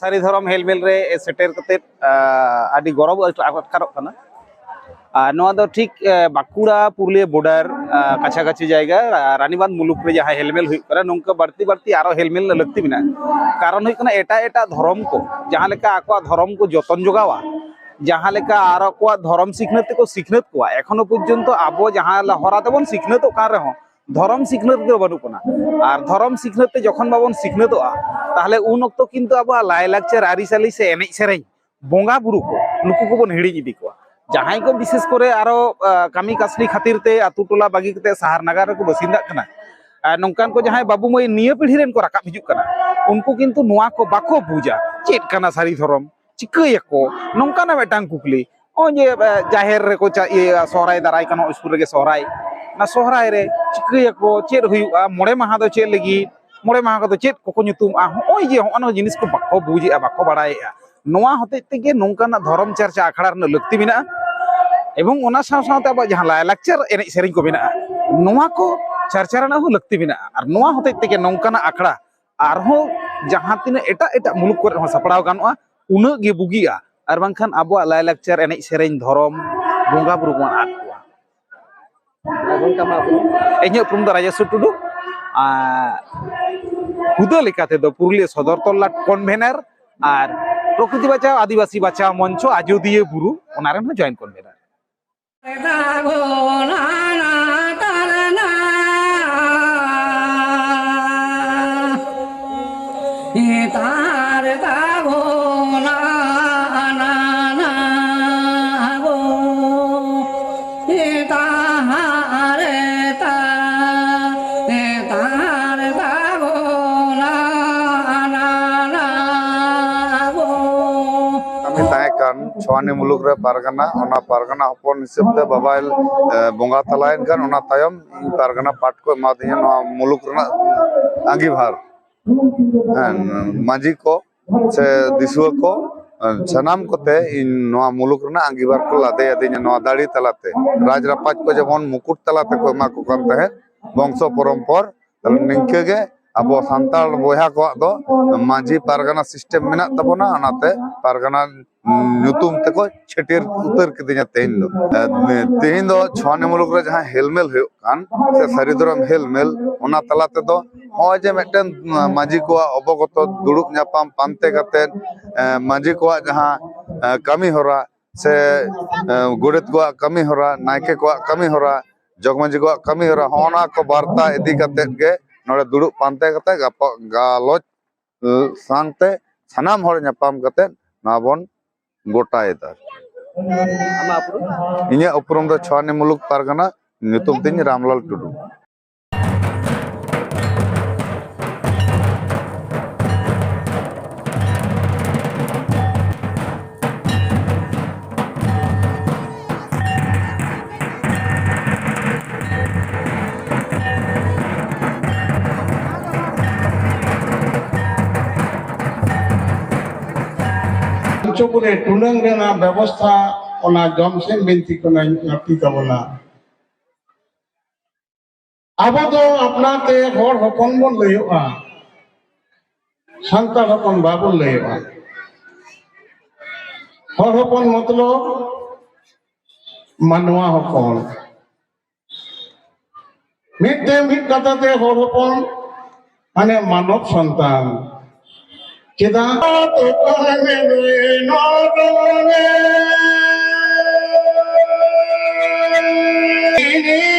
सारी धर्म हेलमेल रे सेटेर कते आदि गौरव आटकारोग कना नवा दो ठीक बाकुड़ा पुरुलिया बॉर्डर काछाकाछि जायगा रानीबांध मुलुक रे जहां हेलमेल हुई करा नोंका बढ़ती बढ़ती आरो हेलमेल लगती बिना कारण हुई कना एटा एटा धर्म को जहां लेका आको धर्म को जतन जोगावा जहां लेका आरो को धर्म सिखनत को सिखनत को एखोनो पर्यन्त आबो जहां हरा तबन सिखनत का रहो धर्म सिखनत के बानु कना और धर्म सिखनत जखन बाबन सिखनतोआ ताहले उन अक्तो किन्तु आबो लाय लाकचार आरिसाली से एनेज सेरेñ बोंगा बुरु को नुकु को बन हिड़ी इदी को जहां को विशेष करे आरो कामी कासनी खातिर ते आतु टोला बागी कते शहर नगर को बसिंदा कना नोंकान को जहां बाबू मई निया पीढ़ी रेन को राकाब हिजुक कना उनको किन्तु नुआ को बाको बुझा चेत कना सारी धर्म चिकायको नोंकाना मेटांग कुकली ओ जे जाहेर रे को सोहराय दाराय कनो स्कूल रे सोहराय ना सोहराय रे चिकायको चेत हुयुआ मोड़े माहा दो चेत लगी मोड़े माहा को चेत को nyutum ओय जे होनो जिनिस को बाको बुझिया बाको बाड़ायआ नोआ होते तेगे नोंकाना धर्म चर्चा आखड़ा रे लक्ति बिना एवं ओना साव सावते अब जहां लाय लाकचार एनेज सेरेñ को बिना नोआ को चर्चा रना हो लक्ति बिना और नोआ होते तेगे नोंकाना आखड़ा आरहो जहां तिना एटा एटा मुलुक को हो सपड़ाव गानोआ उना गे बुगिया और बांखान अब लाय लाकचार एनेज सेरेñ धर्म बोंगा बुरु को आद को एᱧ उपरुम द राजेश्वर टुडू हुदा लेकाते दो पुरुलिया सदर तल्ला कन्वेनर और प्रकृति बचाओ आदिवासी बचाओ मंच आजोदिया बुरु ओनारेन जॉइन कन्वेनर छवानी मुलुक रे पारगाना ओना पारगाना हपन हिसाब ते बाबाइल बोंगा तलायन कान ओना तायम पारगाना पाट को मादिया नो मुलुक रना आंगीभार माजी को से दिसुआ को सनाम कोते इन नो मुलुक रना आंगीभार को लादे अदिन नो दाड़ी तलाते राज रापाज को जबन मुकुट तलाते को मा को कान तहे वंश परंपर निंके गे अब सांताल बोया को दो माजी पारगाना सिस्टम मेना तबोना अनाते पारगाना नुतुम तको छटेर उतर किदिया तेहिन दो छवाने मुलुक रे जहां हेलमेल हो कान से सारिधरम हेलमेल ओना तलाते दो हो जे मेटन माजी को अवगत दुड़ुक न्यापाम पानते कते माजी को जहां कमी होरा से गुड़ेत को कमी होरा नायके को कमी होरा जगमाजी को कमी होरा होना को वार्ता इदी कते के नोडे दुड़ुक पानते कते गालोच सांते सनाम होर न्यापाम कते नाबन गोटायदा इन्या उपरम दो छवानी मुलुक Pargana nyutum tiny Ramlal Tudu. Cukure tunang rena ବ୍ୟବস্থা ona jomsen binti kona ngati tabona abo do apnate hor hopon bon leyoa santal hopon babul leyoa hor hopon matlab manwa hopon mid kata te hor hopon ane manov santan Kita ini